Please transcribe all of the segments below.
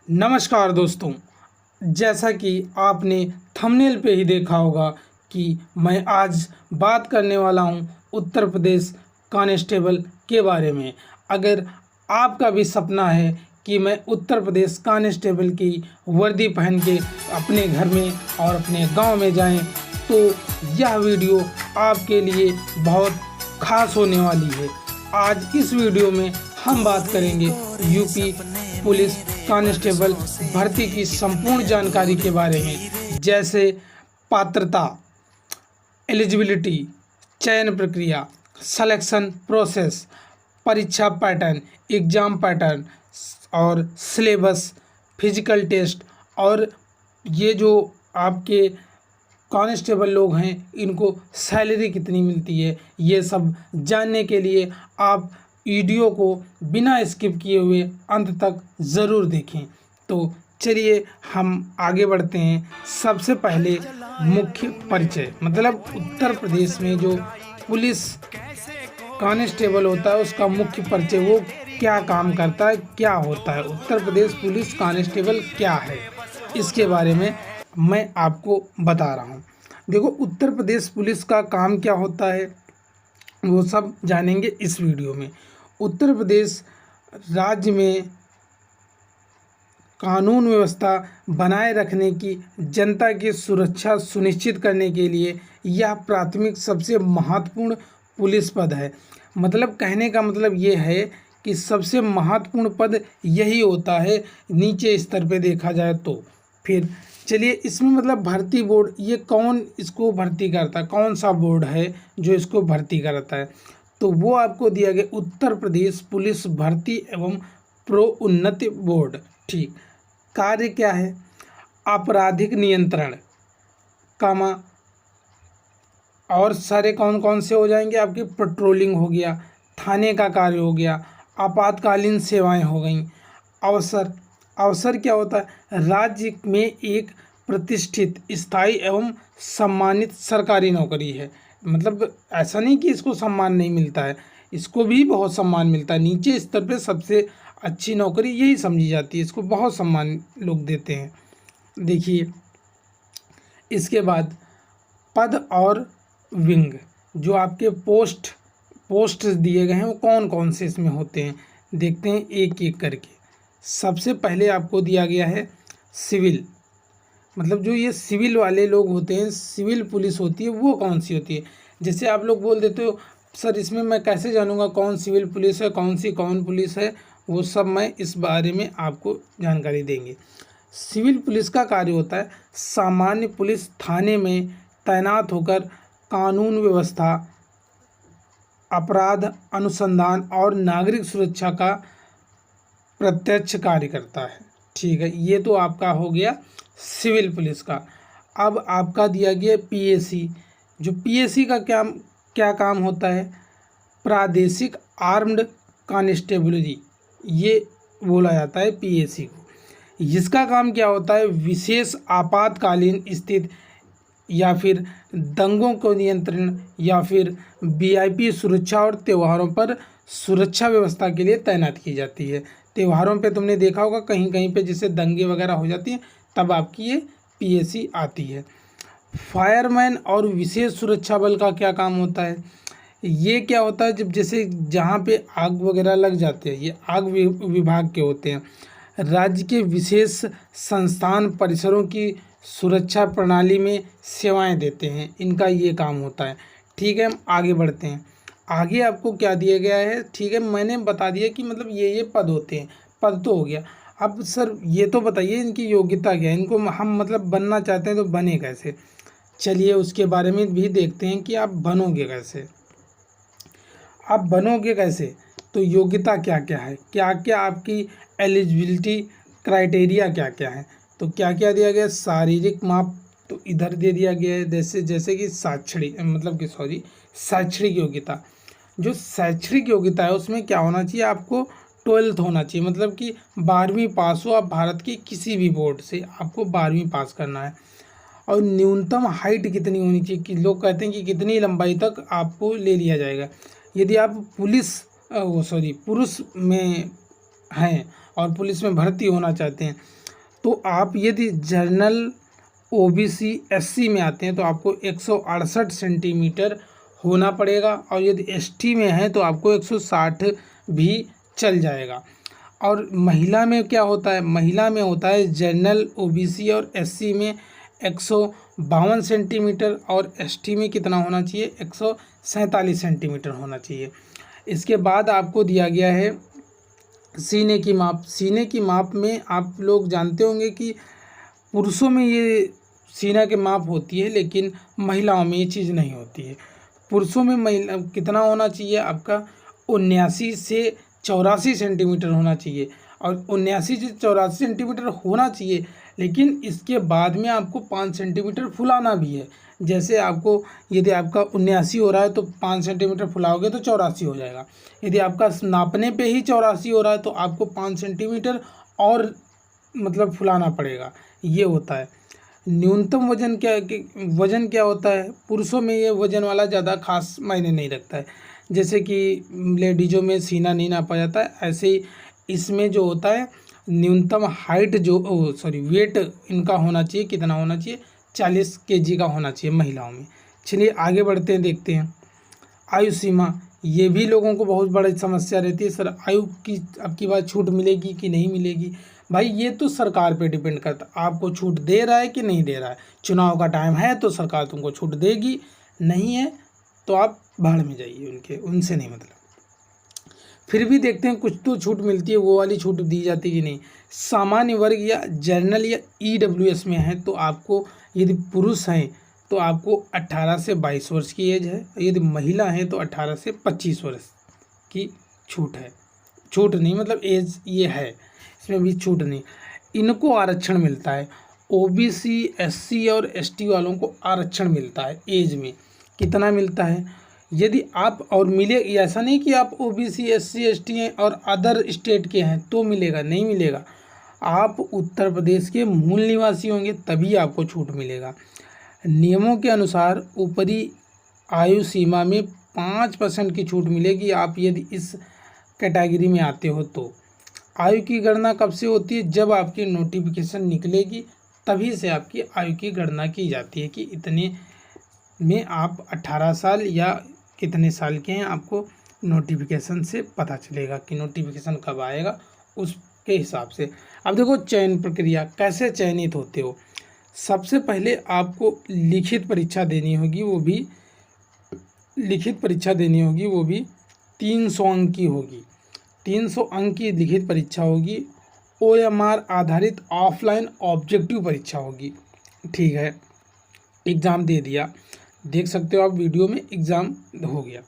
नमस्कार दोस्तों। जैसा कि आपने थंबनेल पे ही देखा होगा कि मैं आज बात करने वाला हूं उत्तर प्रदेश कांस्टेबल के बारे में। अगर आपका भी सपना है कि मैं उत्तर प्रदेश कांस्टेबल की वर्दी पहन के अपने घर में और अपने गांव में जाएं, तो यह वीडियो आपके लिए बहुत खास होने वाली है। आज इस वीडियो में हम बात करेंगे यूपी पुलिस कांस्टेबल भर्ती की संपूर्ण जानकारी के बारे में, जैसे पात्रता, एलिजिबिलिटी, चयन प्रक्रिया, सिलेक्शन प्रोसेस, परीक्षा पैटर्न, एग्ज़ाम पैटर्न और सिलेबस, फिजिकल टेस्ट, और ये जो आपके कांस्टेबल लोग हैं इनको सैलरी कितनी मिलती है, ये सब जानने के लिए आप वीडियो को बिना स्किप किए हुए अंत तक ज़रूर देखें। तो चलिए हम आगे बढ़ते हैं। सबसे पहले मुख्य परिचय, मतलब उत्तर प्रदेश में जो पुलिस कांस्टेबल होता है उसका मुख्य परिचय, वो क्या काम करता है, क्या होता है, उत्तर प्रदेश पुलिस कांस्टेबल क्या है, इसके बारे में मैं आपको बता रहा हूँ। देखो, उत्तर प्रदेश पुलिस का काम क्या होता है वो सब जानेंगे इस वीडियो में। उत्तर प्रदेश राज्य में कानून व्यवस्था बनाए रखने की, जनता की सुरक्षा सुनिश्चित करने के लिए यह प्राथमिक सबसे महत्वपूर्ण पुलिस पद है। मतलब कहने का मतलब ये है कि सबसे महत्वपूर्ण पद यही होता है नीचे स्तर पे देखा जाए तो। फिर चलिए इसमें मतलब भर्ती बोर्ड, ये कौन इसको भर्ती करता है, कौन सा बोर्ड है जो इसको भर्ती करता है, तो वो आपको दिया गया उत्तर प्रदेश पुलिस भर्ती एवं प्रोन्नति बोर्ड। ठीक, कार्य क्या है? आपराधिक नियंत्रण कामा, और सारे कौन कौन से हो जाएंगे आपके, पेट्रोलिंग हो गया, थाने का कार्य हो गया, आपातकालीन सेवाएं हो गई। अवसर, अवसर क्या होता है? राज्य में एक प्रतिष्ठित, स्थायी एवं सम्मानित सरकारी नौकरी है। मतलब ऐसा नहीं कि इसको सम्मान नहीं मिलता है, इसको भी बहुत सम्मान मिलता है। नीचे स्तर पे सबसे अच्छी नौकरी यही समझी जाती है, इसको बहुत सम्मान लोग देते हैं। देखिए इसके बाद पद और विंग, जो आपके पोस्ट दिए गए हैं वो कौन कौन से इसमें होते हैं, देखते हैं एक एक करके। सबसे पहले आपको दिया गया है सिविल, मतलब जो ये सिविल वाले लोग होते हैं, सिविल पुलिस होती है, वो कौन सी होती है। जैसे आप लोग बोल देते हो सर इसमें मैं कैसे जानूंगा कौन सिविल पुलिस है, कौन पुलिस है, वो सब मैं इस बारे में आपको जानकारी देंगे। सिविल पुलिस का कार्य होता है सामान्य पुलिस थाने में तैनात होकर कानून व्यवस्था, अपराध अनुसंधान और नागरिक सुरक्षा का प्रत्यक्ष कार्य करता है। ठीक है, ये तो आपका हो गया सिविल पुलिस का। अब आपका दिया गया पीएसी, जो पीएसी का क्या काम होता है? प्रादेशिक आर्म्ड कांस्टेबलरी, ये बोला जाता है पीएसी को। इसका काम क्या होता है? विशेष आपातकालीन स्थिति या फिर दंगों को नियंत्रण या फिर वीआईपी सुरक्षा और त्योहारों पर सुरक्षा व्यवस्था के लिए तैनात की जाती है। त्योहारों पे तुमने देखा होगा कहीं कहीं पे जैसे दंगे वगैरह हो जाती हैं, तब आपकी ये पीएसी आती है। फायरमैन और विशेष सुरक्षा बल का क्या काम होता है? ये क्या होता है, जब जैसे जहाँ पे आग वगैरह लग जाते हैं, ये आग विभाग के होते हैं। राज्य के विशेष संस्थान परिसरों की सुरक्षा प्रणाली में सेवाएं देते हैं, इनका ये काम होता है। ठीक है, हम आगे बढ़ते हैं। आगे आपको क्या दिया गया है? ठीक है, मैंने बता दिया कि मतलब ये पद होते हैं, पद तो हो गया। अब सर ये तो बताइए इनकी योग्यता क्या है, इनको हम मतलब बनना चाहते हैं तो बने कैसे? चलिए उसके बारे में भी देखते हैं कि आप बनोगे कैसे। आप बनोगे कैसे, तो योग्यता क्या क्या है, क्या क्या आपकी एलिजिबिलिटी क्राइटेरिया क्या क्या है, तो क्या क्या दिया गया? शारीरिक माप तो इधर दे दिया गया है, जैसे कि शैक्षणिक योग्यता। जो शैक्षणिक योग्यता है उसमें क्या होना चाहिए? आपको 12th होना चाहिए, मतलब कि 12वीं पास हो आप भारत के किसी भी बोर्ड से, आपको 12वीं पास करना है। और न्यूनतम हाइट कितनी होनी चाहिए, कि लोग कहते हैं कि कितनी लंबाई तक आपको ले लिया जाएगा। यदि आप पुरुष में हैं और पुलिस में भर्ती होना चाहते हैं तो आप यदि जनरल ओबीसी एससी में आते हैं तो आपको 168 सेंटीमीटर होना पड़ेगा, और यदि एसटी में है तो आपको 160 भी चल जाएगा। और महिला में क्या होता है, महिला में होता है जनरल ओबीसी और एससी में 152 सेंटीमीटर और एसटी में कितना होना चाहिए, 147 सेंटीमीटर होना चाहिए। इसके बाद आपको दिया गया है सीने की माप। सीने की माप में आप लोग जानते होंगे कि पुरुषों में ये सीना की माप होती है, लेकिन महिलाओं में ये चीज़ नहीं होती है। पुरुषों में महिला कितना होना चाहिए आपका, 79 से 84 सेंटीमीटर होना चाहिए, और 79 से 84 सेंटीमीटर होना चाहिए, लेकिन इसके बाद में आपको 5 सेंटीमीटर फुलाना भी है। जैसे आपको यदि आपका 79 हो रहा है तो 5 सेंटीमीटर फुलाओगे तो 84 हो जाएगा। यदि आपका नापने पे ही 84 हो रहा है तो आपको 5 सेंटीमीटर और मतलब फुलाना पड़ेगा, ये होता है। न्यूनतम वजन क्या होता है, पुरुषों में ये वजन वाला ज़्यादा खास मायने नहीं रखता है। जैसे कि लेडीज़ों में सीना नहीं नापा जाता है, ऐसे ही इसमें जो होता है न्यूनतम हाइट वेट इनका होना चाहिए, कितना होना चाहिए, 40 केजी का होना चाहिए महिलाओं में। चलिए आगे बढ़ते हैं, देखते हैं आयु सीमा। ये भी लोगों को बहुत बड़ी समस्या रहती है, सर आयु की अब की बार छूट मिलेगी कि नहीं मिलेगी। भाई ये तो सरकार पे डिपेंड करता है, आपको छूट दे रहा है कि नहीं दे रहा है। चुनाव का टाइम है तो सरकार तुमको छूट देगी, नहीं है तो आप भाड़ में जाइए, उनसे नहीं मतलब। फिर भी देखते हैं कुछ तो छूट मिलती है, वो वाली छूट दी जाती है कि नहीं। सामान्य वर्ग या जनरल या ईडब्ल्यूएस में है तो आपको, यदि पुरुष हैं तो आपको 18 से 22 वर्ष की एज है, यदि महिला है तो 18 से 25 वर्ष की छूट है। छूट नहीं मतलब एज ये है, इसमें भी छूट नहीं। इनको आरक्षण मिलता है, ओबीसी एससी और एसटी वालों को आरक्षण मिलता है एज में। कितना मिलता है, यदि आप और मिले, ऐसा नहीं कि आप ओबीसी एससी एसटी हैं और अदर स्टेट के हैं तो मिलेगा, नहीं मिलेगा। आप उत्तर प्रदेश के मूल निवासी होंगे तभी आपको छूट मिलेगा। नियमों के अनुसार ऊपरी आयु सीमा में 5% की छूट मिलेगी आप यदि इस कैटेगरी में आते हो तो। आयु की गणना कब से होती है, जब आपकी नोटिफिकेशन निकलेगी तभी से आपकी आयु की गणना की जाती है कि इतने में आप 18 साल या कितने साल के हैं, आपको नोटिफिकेशन से पता चलेगा कि नोटिफिकेशन कब आएगा, उसके हिसाब से। अब देखो चयन प्रक्रिया, कैसे चयनित होते हो। सबसे पहले आपको लिखित परीक्षा देनी होगी, वो भी लिखित परीक्षा देनी होगी, वो भी 300 अंक की होगी। 300 अंक की लिखित परीक्षा होगी। OMR आधारित ऑफलाइन ऑब्जेक्टिव परीक्षा होगी, ठीक है। एग्ज़ाम दे दिया, देख सकते हो आप वीडियो में, एग्ज़ाम हो गया।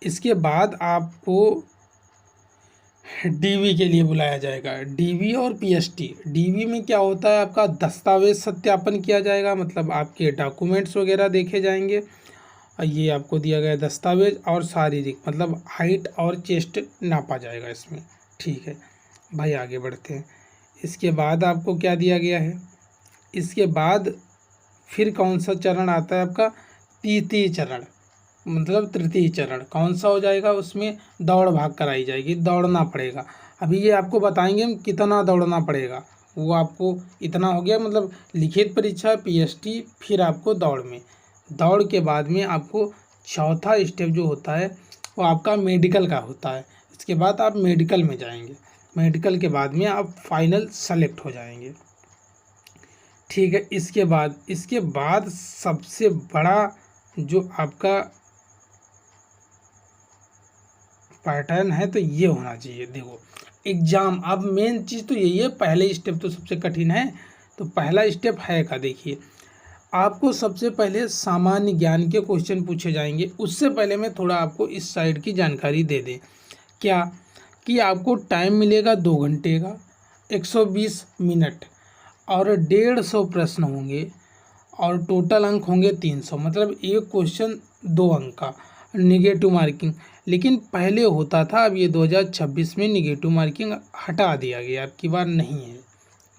इसके बाद आपको डीवी के लिए बुलाया जाएगा, डीवी और पीएसटी। डीवी में क्या होता है, आपका दस्तावेज सत्यापन किया जाएगा, मतलब आपके डॉक्यूमेंट्स वगैरह देखे जाएंगे, और ये आपको दिया गया दस्तावेज, और शारीरिक मतलब हाइट और चेस्ट नापा जाएगा इसमें, ठीक है भाई। आगे बढ़ते हैं। इसके बाद आपको क्या दिया गया है, इसके बाद फिर कौन सा चरण आता है आपका, तृतीय चरण, मतलब तृतीय चरण कौन सा हो जाएगा, उसमें दौड़ भाग कराई जाएगी, दौड़ना पड़ेगा। अभी ये आपको बताएंगे हम कितना दौड़ना पड़ेगा, वो आपको इतना हो गया, मतलब लिखित परीक्षा, पीएसटी, फिर आपको दौड़ में। दौड़ के बाद में आपको चौथा स्टेप जो होता है वो आपका मेडिकल का होता है। इसके बाद आप मेडिकल में जाएंगे, मेडिकल के बाद में आप फाइनल सेलेक्ट हो जाएंगे, ठीक है। इसके बाद सबसे बड़ा जो आपका पैटर्न है तो ये होना चाहिए। देखो एग्ज़ाम, अब मेन चीज़ तो यही है, पहले स्टेप तो सबसे कठिन है, तो पहला स्टेप है का देखिए, आपको सबसे पहले सामान्य ज्ञान के क्वेश्चन पूछे जाएंगे। उससे पहले मैं थोड़ा आपको इस साइड की जानकारी दे दें, क्या कि आपको टाइम मिलेगा 2 घंटे का, 120 मिनट, और 150 प्रश्न होंगे, और टोटल अंक होंगे 300, मतलब एक क्वेश्चन 2 अंक का, निगेटिव मार्किंग। लेकिन पहले होता था, अब ये 2026 में निगेटिव मार्किंग हटा दिया गया, अब की बार नहीं है,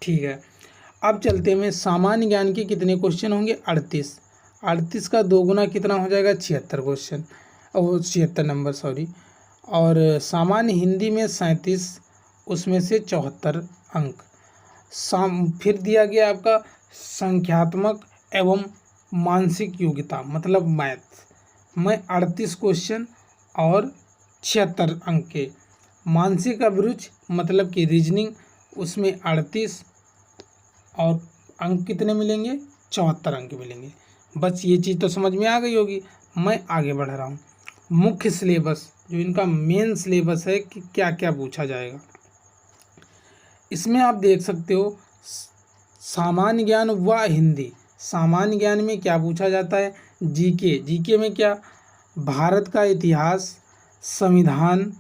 ठीक है। अब चलते हैं, सामान्य ज्ञान के कितने क्वेश्चन होंगे, 38 का 2 गुना कितना हो जाएगा, 76 क्वेश्चन, और 76 नंबर सॉरी। और सामान्य हिंदी में 37, उसमें से 74 अंक। फिर दिया गया आपका संख्यात्मक एवं मानसिक योग्यता मतलब मैथ में 38 क्वेश्चन और 76 अंक के। मानसिक अभिरुचि मतलब कि रीजनिंग, उसमें 38 और अंक कितने मिलेंगे, 74 अंक मिलेंगे। बस ये चीज़ तो समझ में आ गई होगी। मैं आगे बढ़ रहा हूँ। मुख्य सिलेबस जो इनका मेन सिलेबस है कि क्या क्या पूछा जाएगा, इसमें आप देख सकते हो सामान्य ज्ञान व हिंदी। सामान्य ज्ञान में क्या पूछा जाता है, जीके। जीके में क्या, भारत का इतिहास, संविधान,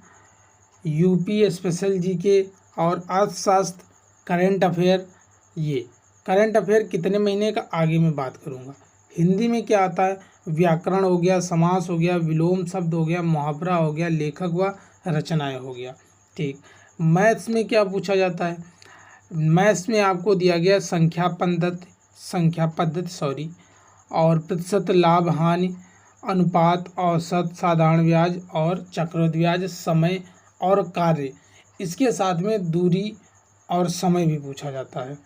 यूपी स्पेशल जीके और अर्थशास्त्र, करंट अफेयर। ये करंट अफेयर कितने महीने का आगे मैं बात करूँगा। हिंदी में क्या आता है, व्याकरण हो गया, समास हो गया, विलोम शब्द हो गया, मुहावरा हो गया, लेखक व रचनाएं हो गया। ठीक। मैथ्स में क्या पूछा जाता है, मैथ्स में आपको दिया गया संख्या पद्धति और प्रतिशत लाभ हानि, अनुपात, औसत, साधारण ब्याज और चक्रवृद्धि ब्याज, समय और कार्य। इसके साथ में दूरी और समय भी पूछा जाता है।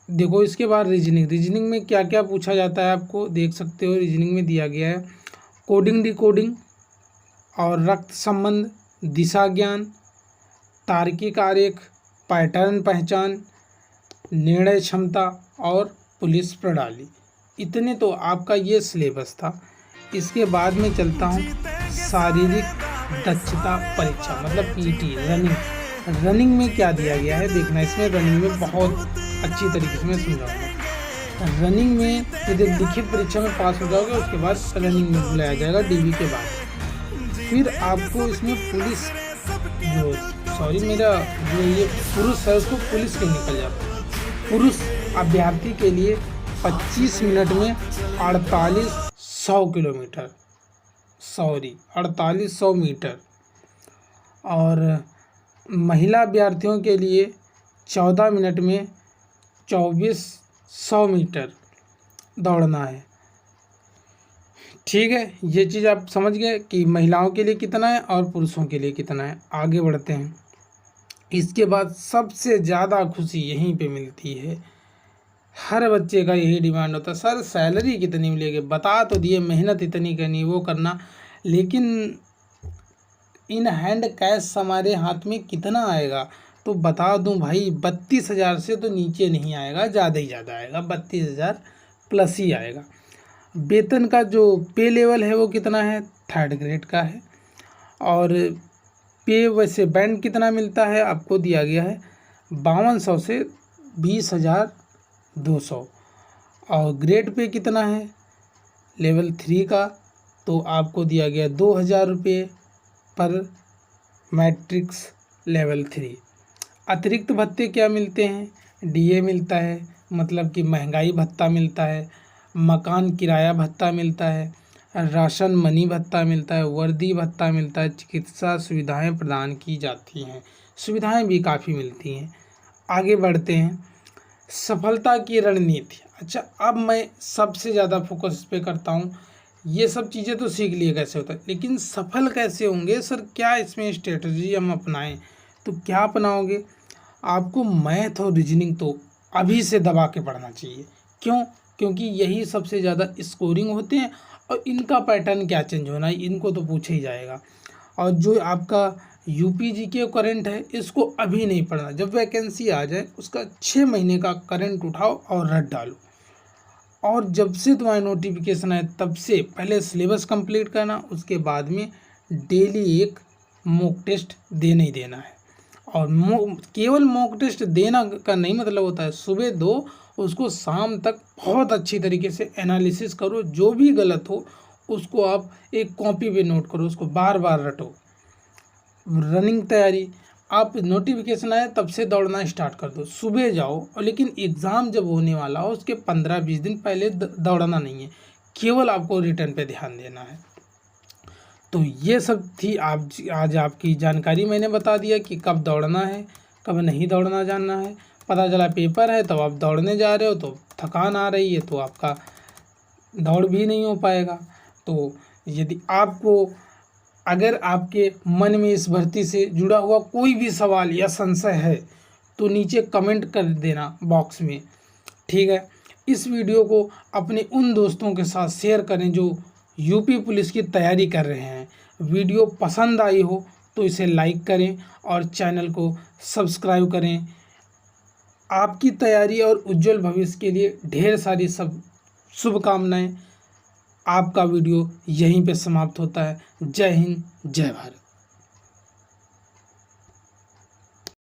देखो इसके बाद रीजनिंग में क्या क्या पूछा जाता है आपको देख सकते हो। रीजनिंग में दिया गया है कोडिंग डिकोडिंग और रक्त संबंध, दिशा ज्ञान, तार्किक आरेख, पैटर्न पहचान, निर्णय क्षमता और पुलिस प्रणाली। इतने तो आपका ये सिलेबस था। इसके बाद में चलता हूँ शारीरिक दक्षता परीक्षा मतलब पीटी रनिंग में क्या दिया गया है देखना। इसमें रनिंग में बहुत अच्छी तरीके से मैं समझाऊंगा। रनिंग में यदि लिखित परीक्षा में पास हो जाओगे उसके बाद रनिंग में बुलाया जाएगा डीवी के बाद। फिर आपको इसमें पुलिस मेरा जो ये पुरुष है उसको पुलिस के निकल जाता है। पुरुष अभ्यर्थी के लिए 25 मिनट में 4800 मीटर और महिला अभ्यर्थियों के लिए 14 मिनट में 2400 मीटर दौड़ना है। ठीक है, ये चीज़ आप समझ गए कि महिलाओं के लिए कितना है और पुरुषों के लिए कितना है। आगे बढ़ते हैं। इसके बाद सबसे ज़्यादा खुशी यहीं पे मिलती है। हर बच्चे का यही डिमांड होता है, सर सैलरी कितनी मिलेगी। बता तो दिए मेहनत इतनी करनी वो करना, लेकिन इन हैंड कैश हमारे हाथ में कितना आएगा तो बता दूं भाई 32,000 से तो नीचे नहीं आएगा, ज़्यादा ही ज़्यादा आएगा, 32,000 प्लस ही आएगा। वेतन का जो पे लेवल है वो कितना है, 3rd ग्रेड का है। और पे वैसे बैंड कितना मिलता है आपको दिया गया है 5200 से 20,200। और ग्रेड पे कितना है लेवल 3 का तो आपको दिया गया 2,000 रुपये पर मैट्रिक्स लेवल 3। अतिरिक्त भत्ते क्या मिलते हैं, डीए मिलता है मतलब कि महंगाई भत्ता मिलता है, मकान किराया भत्ता मिलता है, राशन मनी भत्ता मिलता है, वर्दी भत्ता मिलता है, चिकित्सा सुविधाएं प्रदान की जाती हैं। सुविधाएं भी काफ़ी मिलती हैं। आगे बढ़ते हैं। सफलता की रणनीति। अच्छा, अब मैं सबसे ज़्यादा फोकस इस पे करता हूँ। ये सब चीज़ें तो सीख लिए कैसे होता है, लेकिन सफल कैसे होंगे सर, क्या इसमें स्ट्रेटजी हम अपनाएं। तो क्या अपनाओगे, आपको मैथ और रीजनिंग तो अभी से दबा के पढ़ना चाहिए। क्यों, क्योंकि यही सबसे ज़्यादा स्कोरिंग होते हैं और इनका पैटर्न क्या चेंज होना है इनको तो पूछा ही जाएगा। और जो आपका यूपी जीके करंट है इसको अभी नहीं पढ़ना, जब वैकेंसी आ जाए उसका 6 महीने का करंट उठाओ और रट डालो। और जब से तुम्हारा नोटिफिकेशन आए तब से पहले सिलेबस कंप्लीट करना, उसके बाद में डेली एक मॉक टेस्ट देना ही देना है। और केवल मॉक टेस्ट देना का नहीं मतलब होता है, सुबह दो उसको शाम तक बहुत अच्छी तरीके से एनालिसिस करो, जो भी गलत हो उसको आप एक कॉपी पे नोट करो, उसको बार बार रटो। रनिंग तैयारी, आप नोटिफिकेशन आए तब से दौड़ना स्टार्ट कर दो, सुबह जाओ। और लेकिन एग्ज़ाम जब होने वाला हो उसके 15-20 दिन पहले दौड़ना नहीं है, केवल आपको रिटर्न पे ध्यान देना है। तो ये सब थी आज आपकी जानकारी। मैंने बता दिया कि कब दौड़ना है कब नहीं दौड़ना जानना है। पता चला पेपर है तो आप दौड़ने जा रहे हो तो थकान आ रही है तो आपका दौड़ भी नहीं हो पाएगा। तो यदि आपको अगर आपके मन में इस भर्ती से जुड़ा हुआ कोई भी सवाल या संशय है तो नीचे कमेंट कर देना बॉक्स में, ठीक है। इस वीडियो को अपने उन दोस्तों के साथ शेयर करें जो यूपी पुलिस की तैयारी कर रहे हैं। वीडियो पसंद आई हो तो इसे लाइक करें और चैनल को सब्सक्राइब करें। आपकी तैयारी और उज्जवल भविष्य के लिए ढेर सारी सब शुभकामनाएं। आपका वीडियो यहीं पे समाप्त होता है। जय हिंद, जय भारत।